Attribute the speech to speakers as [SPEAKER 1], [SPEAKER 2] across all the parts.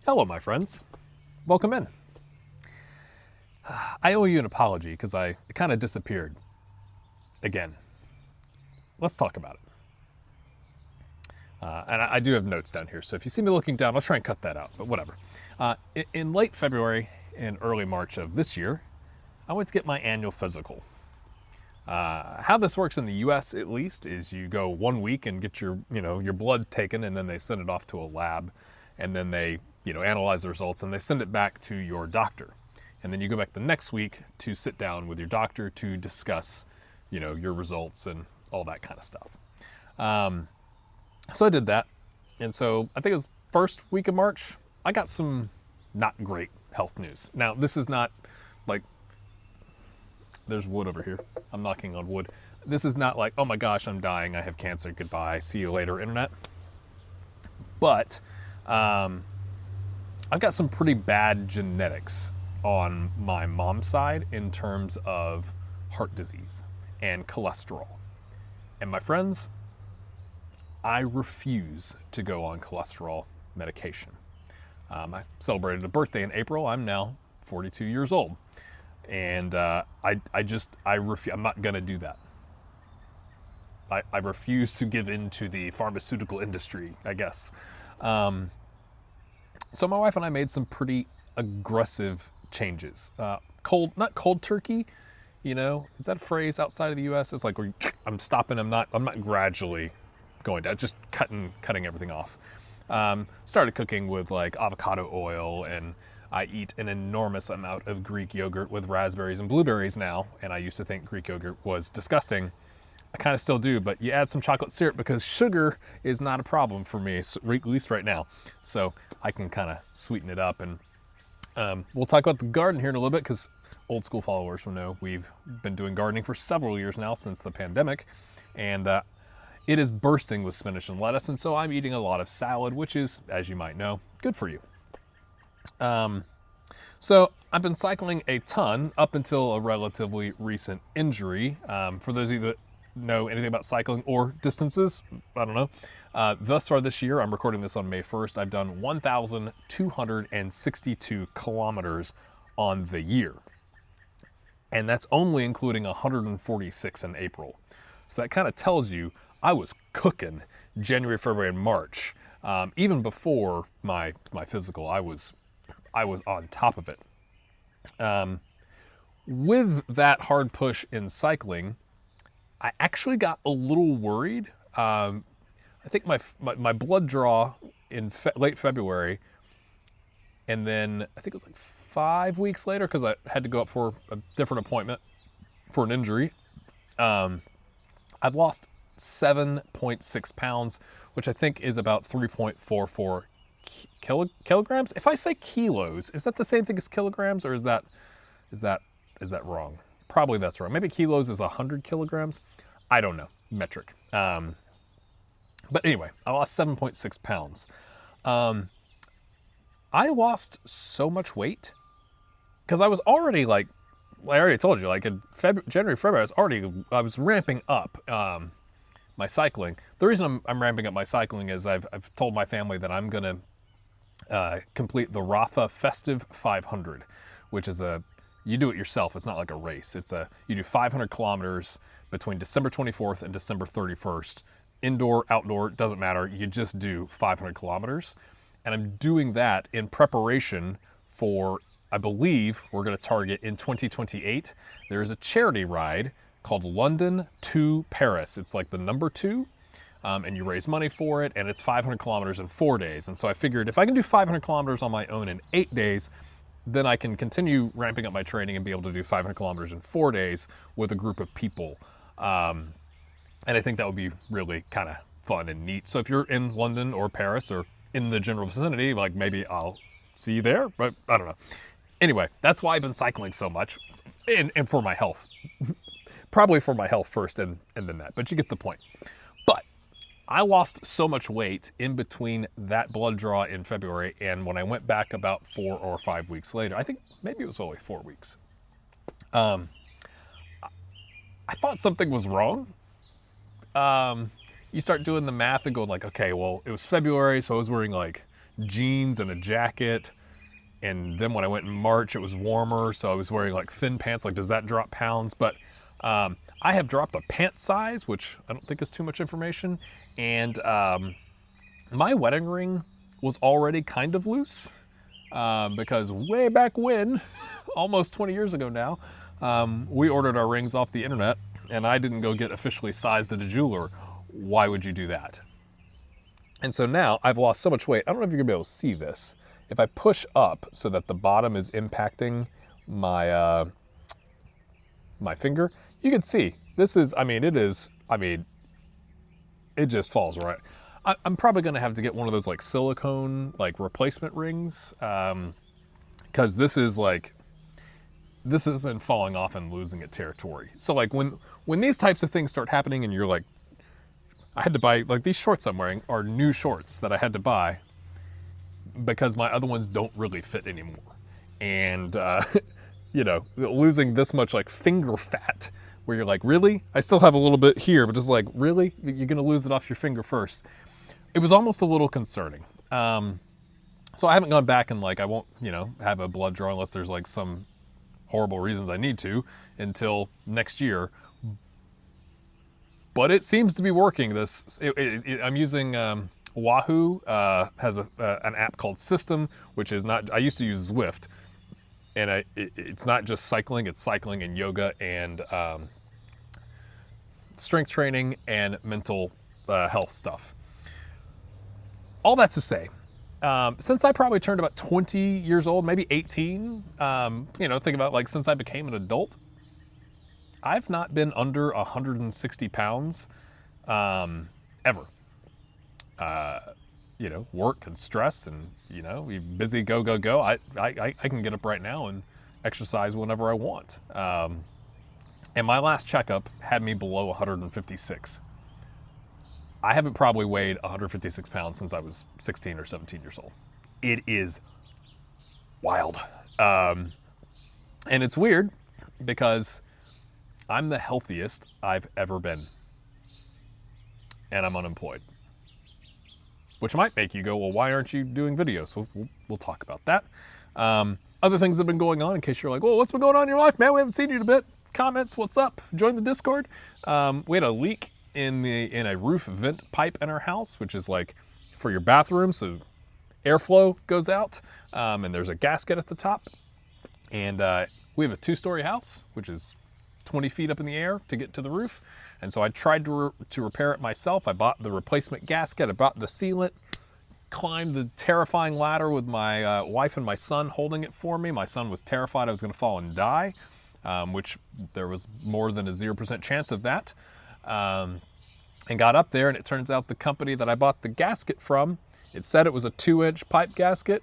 [SPEAKER 1] Hello, my friends. Welcome in. I owe you an apology because I kind of disappeared again. Let's talk about it. And I do have notes down here, so if you see me looking down, I'll try and cut that out, but whatever. In late February and early March of this year, I went to get my annual physical. How this works in the U.S. at least is you go 1 week and get your blood taken, and then they send it off to a lab, and then they analyze the results and they send it back to your doctor, and then you go back the next week to sit down with your doctor to discuss your results and all that kind of stuff. So I did that, and so I think it was first week of March. I got some not great health news. Now this is not like, there's wood over here. I'm knocking on wood. This is not like, oh my gosh, I'm dying, I have cancer, goodbye, see you later, internet. But I've got some pretty bad genetics on my mom's side in terms of heart disease and cholesterol. And my friends, I refuse to go on cholesterol medication. I celebrated a birthday in April. I'm now 42 years old. And I refuse. I'm not gonna do that. I refuse to give in to the pharmaceutical industry, I guess. So my wife and I made some pretty aggressive changes. Not cold turkey, is that a phrase outside of the U.S.? It's like I'm stopping. I'm not gradually going down. Just cutting everything off. Started cooking with like avocado oil, and I eat an enormous amount of Greek yogurt with raspberries and blueberries now, and I used to think Greek yogurt was disgusting. I kind of still do, but you add some chocolate syrup because sugar is not a problem for me, at least right now. So I can kind of sweeten it up, and we'll talk about the garden here in a little bit because old school followers will know we've been doing gardening for several years now since the pandemic, and it is bursting with spinach and lettuce, and so I'm eating a lot of salad, which is, as you might know, good for you. So I've been cycling a ton up until a relatively recent injury. For those of you that know anything about cycling or distances, I don't know. Thus far this year, I'm recording this on May 1st, I've done 1,262 kilometers on the year. And that's only including 146 in April. So that kind of tells you I was cooking January, February, and March. Even before my physical, I was on top of it. With that hard push in cycling, I actually got a little worried. I think my blood draw in late February, and then I think it was like 5 weeks later, because I had to go up for a different appointment for an injury. I've lost 7.6 pounds, which I think is about 3.44 kilograms. If I say kilos, is that the same thing as kilograms, or is that wrong? Probably that's wrong. Maybe kilos is 100 kilograms. I don't know. Metric. But anyway, I lost 7.6 pounds. I lost so much weight because I was already like I already told you, like in January, February, I was ramping up my cycling. The reason I'm ramping up my cycling is I've told my family that I'm gonna complete the Rapha Festive 500, which is you do it yourself. It's not like a race. You do 500 kilometers between December 24th and December 31st. Indoor, outdoor, doesn't matter. You just do 500 kilometers. And I'm doing that in preparation for, I believe we're going to target in 2028. There is a charity ride called London to Paris. It's like the number 2. And you raise money for it, and it's 500 kilometers in 4 days. And so I figured if I can do 500 kilometers on my own in 8 days, then I can continue ramping up my training and be able to do 500 kilometers in 4 days with a group of people. And I think that would be really kind of fun and neat. So if you're in London or Paris or in the general vicinity, like maybe I'll see you there, but I don't know. Anyway, that's why I've been cycling so much, and for my health. Probably for my health first and then that, but you get the point. But I lost so much weight in between that blood draw in February and when I went back about 4 or 5 weeks later. I think maybe it was only 4 weeks. I thought something was wrong. You start doing the math and going like, okay, well, it was February, so I was wearing like jeans and a jacket. And then when I went in March, it was warmer, so I was wearing like thin pants. Like, does that drop pounds? But I have dropped a pant size, which I don't think is too much information. And my wedding ring was already kind of loose because way back when, almost 20 years ago now, we ordered our rings off the internet, and I didn't go get officially sized at a jeweler. Why would you do that? And so now I've lost so much weight. I don't know if you're gonna be able to see this. If I push up so that the bottom is impacting my my finger, you can see this is, it just falls right. I'm probably gonna have to get one of those like silicone like replacement rings because this isn't falling off and losing it territory. So like when these types of things start happening and you're like, I had to buy, like these shorts I'm wearing are new shorts that I had to buy because my other ones don't really fit anymore. And, losing this much like finger fat where you're like, really? I still have a little bit here, but just like, really? You're gonna lose it off your finger first. It was almost a little concerning. So I haven't gone back and like, I won't, have a blood draw unless there's like some horrible reasons I need to until next year. But it seems to be working. I'm using Wahoo has an app called System, which is not. I used to use Zwift, and it's not just cycling; it's cycling and yoga and strength training and mental health stuff. All that's to say, since I probably turned about 20 years old, maybe 18, think about like since I became an adult, I've not been under 160 pounds ever. Work and stress and, we busy, go. I can get up right now and exercise whenever I want. And my last checkup had me below 156. I haven't probably weighed 156 pounds since I was 16 or 17 years old. It is wild. And it's weird because I'm the healthiest I've ever been. And I'm unemployed. Which might make you go, well, why aren't you doing videos? We'll talk about that. Other things that have been going on, in case you're like, well, what's been going on in your life, man? We haven't seen you in a bit. Comments, what's up? Join the Discord. We had a leak in a roof vent pipe in our house, which is like for your bathroom, so airflow goes out, and there's a gasket at the top. And we have a 2-story house, which is 20 feet up in the air to get to the roof. And so I tried to repair it myself. I bought the replacement gasket, I bought the sealant, climbed the terrifying ladder with my wife and my son holding it for me. My son was terrified I was gonna fall and die, which there was more than a 0% chance of that. And got up there, and it turns out the company that I bought the gasket from, it said it was a 2-inch pipe gasket,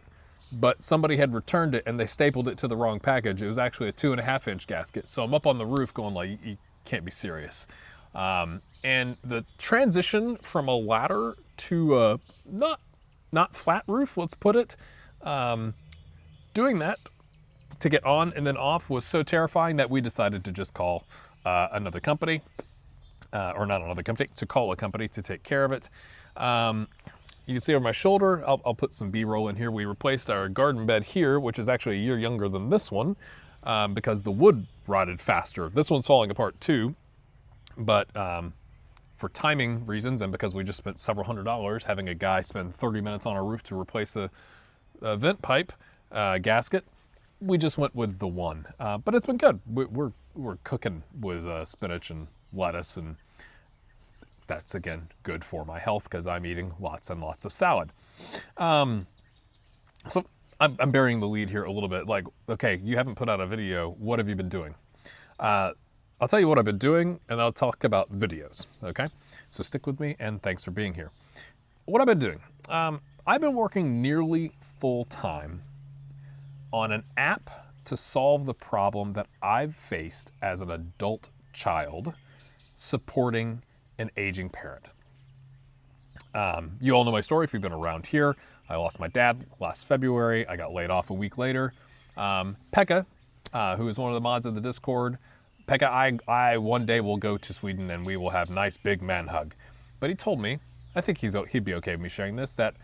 [SPEAKER 1] but somebody had returned it and they stapled it to the wrong package. It was actually a 2.5-inch gasket. So I'm up on the roof going like, you can't be serious. And the transition from a ladder to a not flat roof, let's put it, doing that to get on and then off was so terrifying that we decided to just call another company, or not another company, to call a company to take care of it. You can see over my shoulder, I'll put some B-roll in here. We replaced our garden bed here, which is actually a year younger than this one, because the wood rotted faster. This one's falling apart too, but for timing reasons and because we just spent several $100s having a guy spend 30 minutes on our roof to replace a vent pipe gasket, we just went with the one. But it's been good. We're cooking with spinach and lettuce, and that's, again, good for my health because I'm eating lots and lots of salad. So I'm burying the lead here a little bit. Like, okay, you haven't put out a video. What have you been doing? I'll tell you what I've been doing, and I'll talk about videos, okay? So stick with me, and thanks for being here. What I've been doing, I've been working nearly full-time on an app to solve the problem that I've faced as an adult child supporting an aging parent. You all know my story if you've been around here. I lost my dad last February. I got laid off a week later. Pekka, who is one of the mods of the Discord, Pekka, I one day will go to Sweden and we will have a nice big man hug. But he told me, I think he'd be okay with me sharing this, that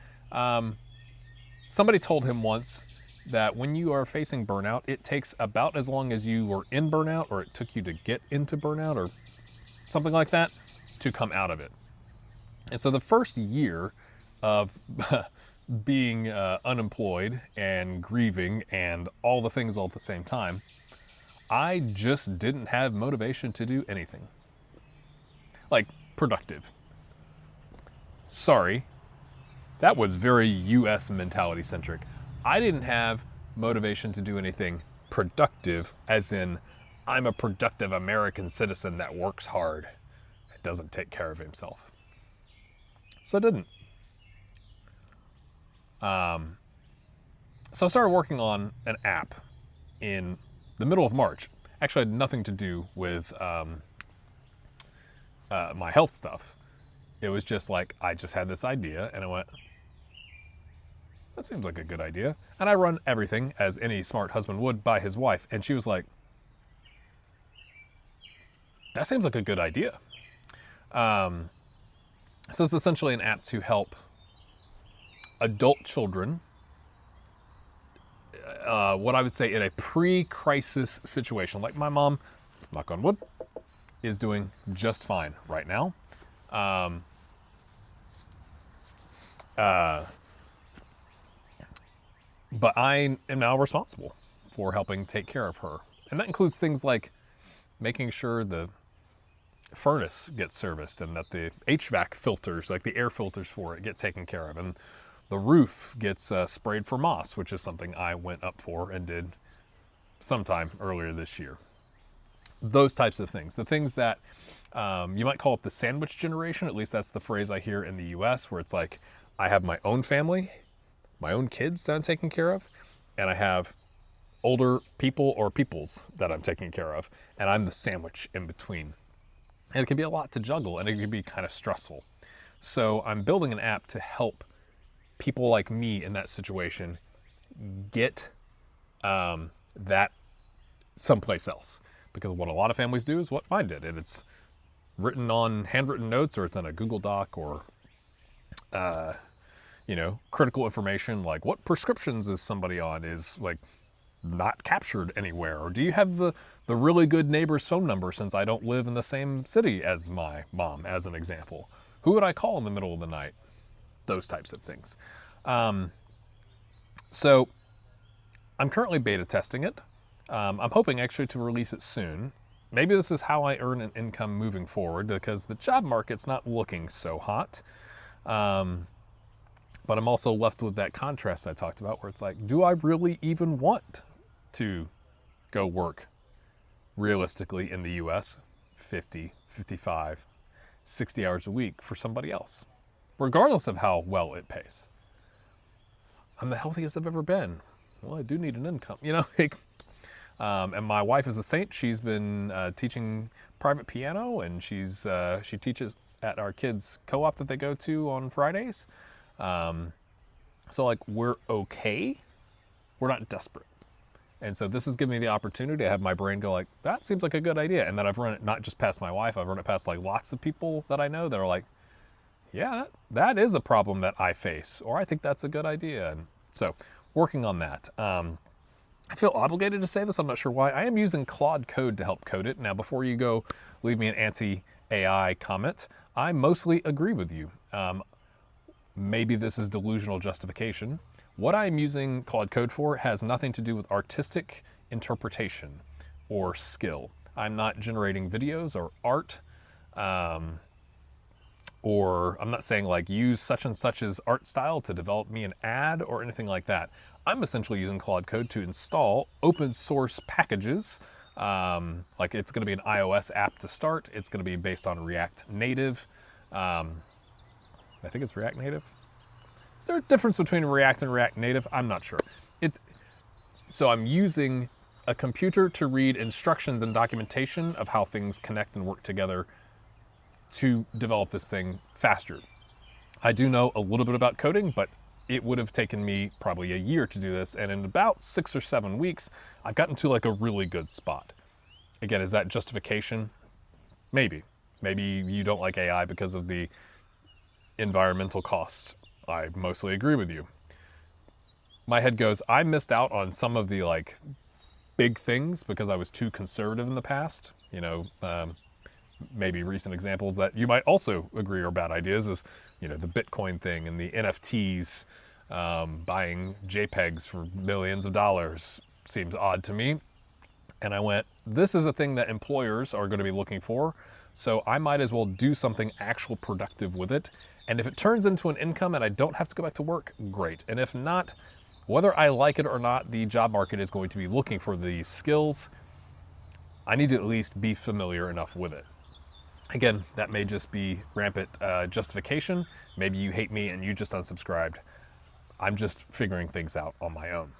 [SPEAKER 1] Somebody told him once that when you are facing burnout, it takes about as long as you were in burnout or it took you to get into burnout or something like that to come out of it. And so the first year of being unemployed and grieving and all the things all at the same time, I just didn't have motivation to do anything. Like, productive. Sorry, that was very US mentality centric. I didn't have motivation to do anything productive, as in, I'm a productive American citizen that works hard and doesn't take care of himself. So I didn't. So I started working on an app in the middle of March. Actually, had nothing to do with my health stuff. It was just like, I just had this idea and I went, that seems like a good idea. And I run everything, as any smart husband would, by his wife. And she was like, that seems like a good idea. So it's essentially an app to help adult children, what I would say in a pre-crisis situation. Like my mom, knock on wood, is doing just fine right now. But I am now responsible for helping take care of her. And that includes things like making sure the furnace gets serviced and that the HVAC filters, like the air filters for it, get taken care of. And the roof gets sprayed for moss, which is something I went up for and did sometime earlier this year. Those types of things. The things that you might call it the sandwich generation, at least that's the phrase I hear in the US, where it's like, I have my own family, my own kids that I'm taking care of, and I have older people or peoples that I'm taking care of, and I'm the sandwich in between. And it can be a lot to juggle, and it can be kind of stressful. So I'm building an app to help people like me in that situation get that someplace else. Because what a lot of families do is what mine did, and it's written on handwritten notes, or it's on a Google Doc, or critical information like what prescriptions is somebody on is like not captured anywhere, or do you have the really good neighbor's phone number since I don't live in the same city as my mom, as an example. Who would I call in the middle of the night? Those types of things. So I'm currently beta testing it. I'm hoping actually to release it soon. Maybe this is how I earn an income moving forward, because the job market's not looking so hot. But I'm also left with that contrast I talked about, where it's like, do I really even want to go work realistically in the US 50, 55, 60 hours a week for somebody else, regardless of how well it pays? I'm the healthiest I've ever been. Well, I do need an income, and my wife is a saint. She's been teaching private piano, and she teaches at our kids' co-op that they go to on Fridays. So like, we're okay. We're not desperate. And so this has given me the opportunity to have my brain go like, that seems like a good idea. And then I've run it not just past my wife, I've run it past like lots of people that I know that are like, yeah, that is a problem that I face, or I think that's a good idea. And so working on that. I feel obligated to say this. I'm not sure why. I am using Claude Code to help code it. Now, before you go leave me an anti-AI comment, I mostly agree with you. Maybe this is delusional justification. What I'm using Claude Code for has nothing to do with artistic interpretation or skill. I'm not generating videos or art, or I'm not saying like use such and such's art style to develop me an ad or anything like that. I'm essentially using Claude Code to install open source packages. Like it's going to be an iOS app to start. It's going to be based on React Native. I think it's React Native. Is there a difference between React and React Native? I'm not sure. So I'm using a computer to read instructions and documentation of how things connect and work together to develop this thing faster. I do know a little bit about coding, but it would have taken me probably a year to do this. And in about 6 or 7 weeks, I've gotten to like a really good spot. Again, is that justification? Maybe. Maybe you don't like AI because of the environmental costs. I mostly agree with you. my head goes, I missed out on some of the like big things because I was too conservative in the past. Maybe recent examples that you might also agree are bad ideas is, the Bitcoin thing and the NFTs, buying JPEGs for millions of dollars seems odd to me. And I went, this is a thing that employers are going to be looking for, so I might as well do something actual productive with it. And if it turns into an income and I don't have to go back to work, great. And if not, whether I like it or not, the job market is going to be looking for these skills. I need to at least be familiar enough with it. Again, that may just be rampant justification. Maybe you hate me and you just unsubscribed. I'm just figuring things out on my own.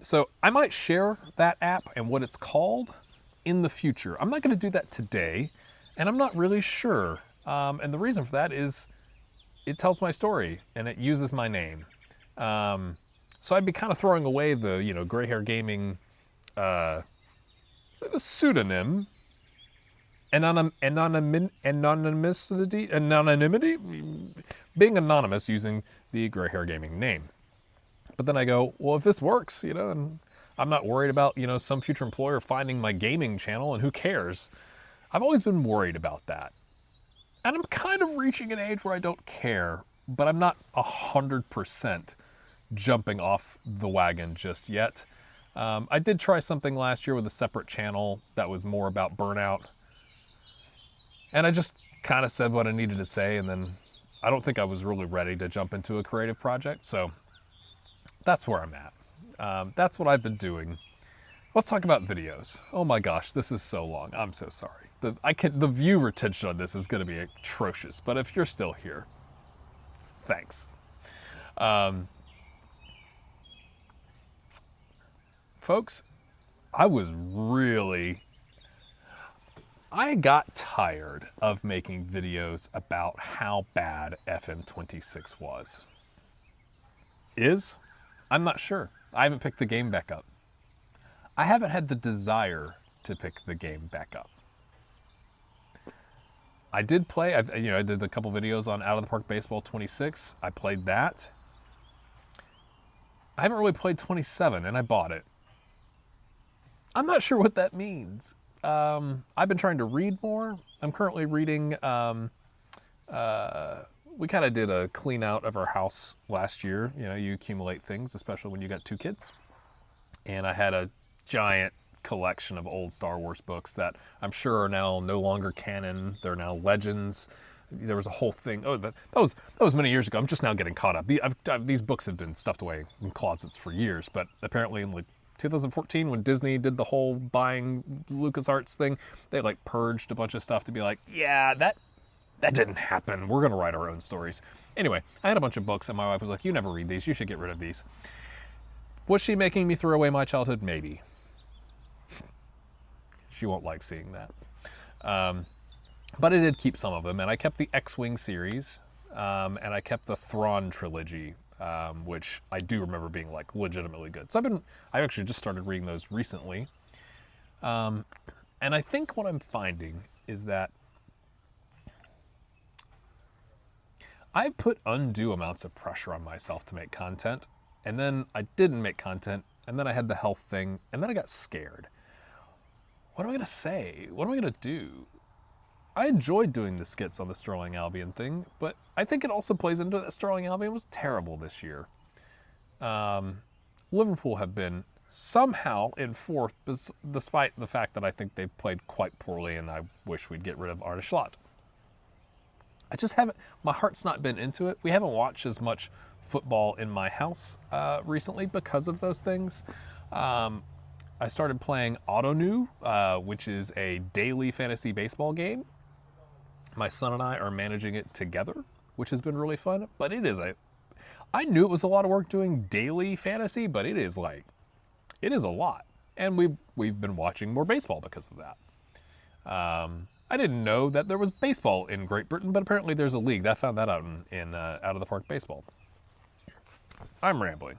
[SPEAKER 1] So I might share that app and what it's called in the future. I'm not going to do that today, and I'm not really sure. And the reason for that is it tells my story and it uses my name. So I'd be kind of throwing away the, Gray Hair Gaming, is it a pseudonym? Anonymity? Being anonymous using the Gray Hair Gaming name. But then I go, well, if this works, and I'm not worried about, some future employer finding my gaming channel, and who cares? I've always been worried about that. And I'm kind of reaching an age where I don't care, but I'm not 100% jumping off the wagon just yet. I did try something last year with a separate channel that was more about burnout. And I just kind of said what I needed to say, and then I don't think I was really ready to jump into a creative project, so that's where I'm at. That's what I've been doing. Let's talk about videos. Oh my gosh, this is so long. I'm so sorry. The view retention on this is going to be atrocious, but if you're still here, thanks. Folks, I got tired of making videos about how bad FM26 was. I'm not sure. I haven't picked the game back up. I haven't had the desire to pick the game back up. I did play, I did a couple videos on Out of the Park Baseball 26. I played that. I haven't really played 27, and I bought it. I'm not sure what that means. I've been trying to read more. I'm currently reading, we kind of did a clean out of our house last year. You accumulate things, especially when you got 2 kids. And I had a giant collection of old Star Wars books that I'm sure are now no longer canon. They're now legends. There was a whole thing. Oh, that was many years ago. I'm just now getting caught up. These books have been stuffed away in closets for years, but apparently in 2014, when Disney did the whole buying LucasArts thing, they purged a bunch of stuff to be like, yeah, that didn't happen. We're gonna write our own stories. Anyway, I had a bunch of books, and my wife was like, you never read these. You should get rid of these. Was she making me throw away my childhood? Maybe. She won't like seeing that. But I did keep some of them, and I kept the X-Wing series, and I kept the Thrawn trilogy, which I do remember being legitimately good. So I actually just started reading those recently. And I think what I'm finding is that I put undue amounts of pressure on myself to make content, and then I didn't make content, and then I had the health thing, and then I got scared. What am I going to say? What am I going to do? I enjoyed doing the skits on the Sterling Albion thing, but I think it also plays into that Sterling Albion was terrible this year. Liverpool have been somehow in fourth, despite the fact that I think they've played quite poorly, and I wish we'd get rid of Arne Slot. I just haven't, my heart's not been into it. We haven't watched as much football in my house recently because of those things. I started playing Autonew, which is a daily fantasy baseball game. My son and I are managing it together, which has been really fun, but I knew it was a lot of work doing daily fantasy, but it is a lot. And we've been watching more baseball because of that. I didn't know that there was baseball in Great Britain, but apparently there's a league. I found that out in Out of the Park Baseball. I'm rambling.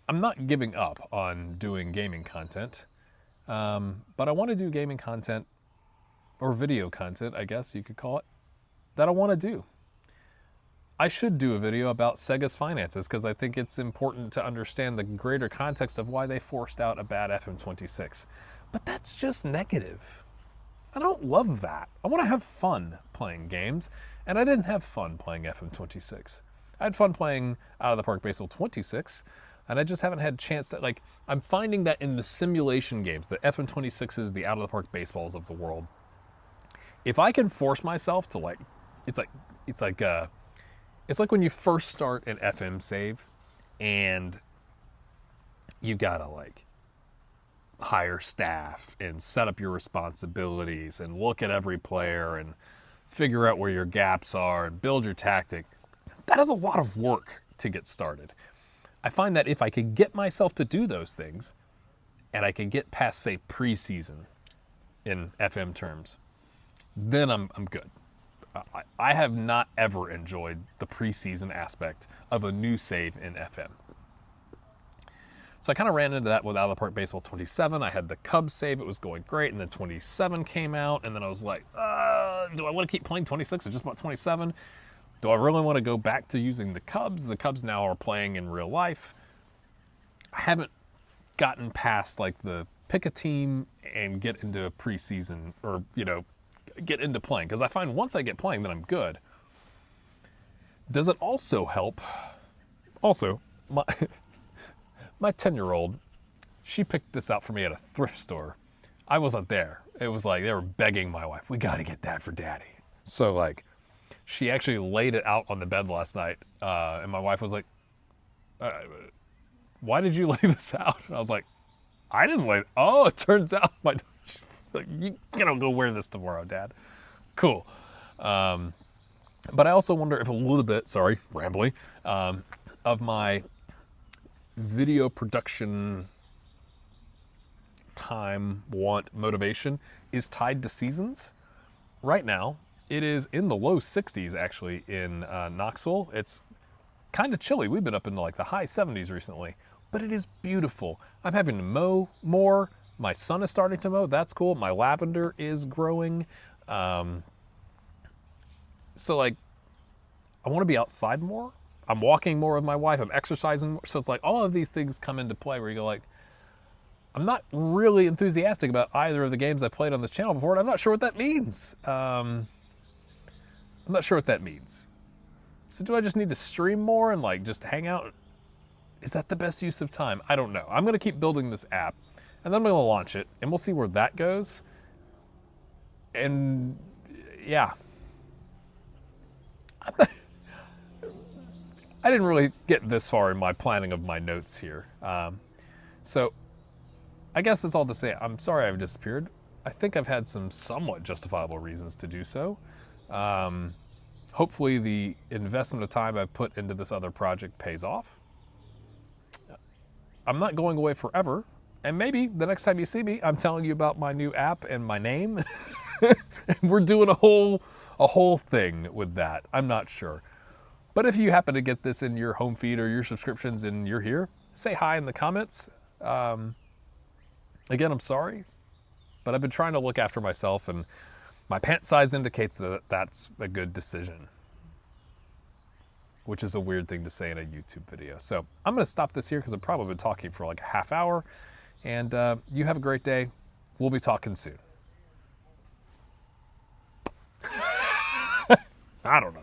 [SPEAKER 1] I'm not giving up on doing gaming content, but I want to do gaming content, or video content, I guess you could call it, that I want to do. I should do a video about Sega's finances because I think it's important to understand the greater context of why they forced out a bad FM26. But that's just negative. I don't love that. I want to have fun playing games, and I didn't have fun playing FM26. I had fun playing Out of the Park Baseball 26, and I just haven't had a chance to, like, I'm finding that in the simulation games, the FM26s, the Out of the Park Baseballs of the world, if I can force myself to, like, it's like when you first start an FM save and you gotta like hire staff and set up your responsibilities and look at every player and figure out where your gaps are and build your tactic. That is a lot of work to get started. I find that if I could get myself to do those things and I can get past, say, preseason in FM terms, then I'm good. I have not ever enjoyed the preseason aspect of a new save in FM. So I kind of ran into that with Out of the Park Baseball 27. I had the Cubs save, it was going great, and then 27 came out, and then I was like, do I want to keep playing 26 or just about 27? Do I really want to go back to using the Cubs? The Cubs now are playing in real life. I haven't gotten past like the pick a team and get into a preseason or, get into playing, because I find once I get playing, then I'm good. Does it also help? Also, my 10-year-old, she picked this out for me at a thrift store. I wasn't there. It was like they were begging my wife, we got to get that for daddy. So like, she actually laid it out on the bed last night, and my wife was like, why did you lay this out? And I was like, I didn't lay it. Oh, it turns out my like, you gotta go wear this tomorrow, Dad. Cool. But I also wonder if a little bit, sorry, rambling, of my video production time, want, motivation is tied to seasons. Right now, it is in the low 60s actually in Knoxville. It's kind of chilly. We've been up into like the high 70s recently, but it is beautiful. I'm having to mow more. My son is starting to mow. That's cool. My lavender is growing. So like, I want to be outside more. I'm walking more with my wife. I'm exercising more. So it's like all of these things come into play where you go like, I'm not really enthusiastic about either of the games I played on this channel before, and I'm not sure what that means. I'm not sure what that means. So do I just need to stream more and like just hang out? Is that the best use of time? I don't know. I'm going to keep building this app. And then I'm going to launch it, and we'll see where that goes. And yeah. I didn't really get this far in my planning of my notes here. So I guess that's all to say. I'm sorry I've disappeared. I think I've had some somewhat justifiable reasons to do so. Hopefully the investment of time I've put into this other project pays off. I'm not going away forever. And maybe the next time you see me, I'm telling you about my new app and my name. And we're doing a whole thing with that. I'm not sure. But if you happen to get this in your home feed or your subscriptions and you're here, say hi in the comments. Again, I'm sorry, but I've been trying to look after myself, and my pant size indicates that that's a good decision, which is a weird thing to say in a YouTube video. So I'm going to stop this here because I've probably been talking for like a half hour. And you have a great day. We'll be talking soon. I don't know.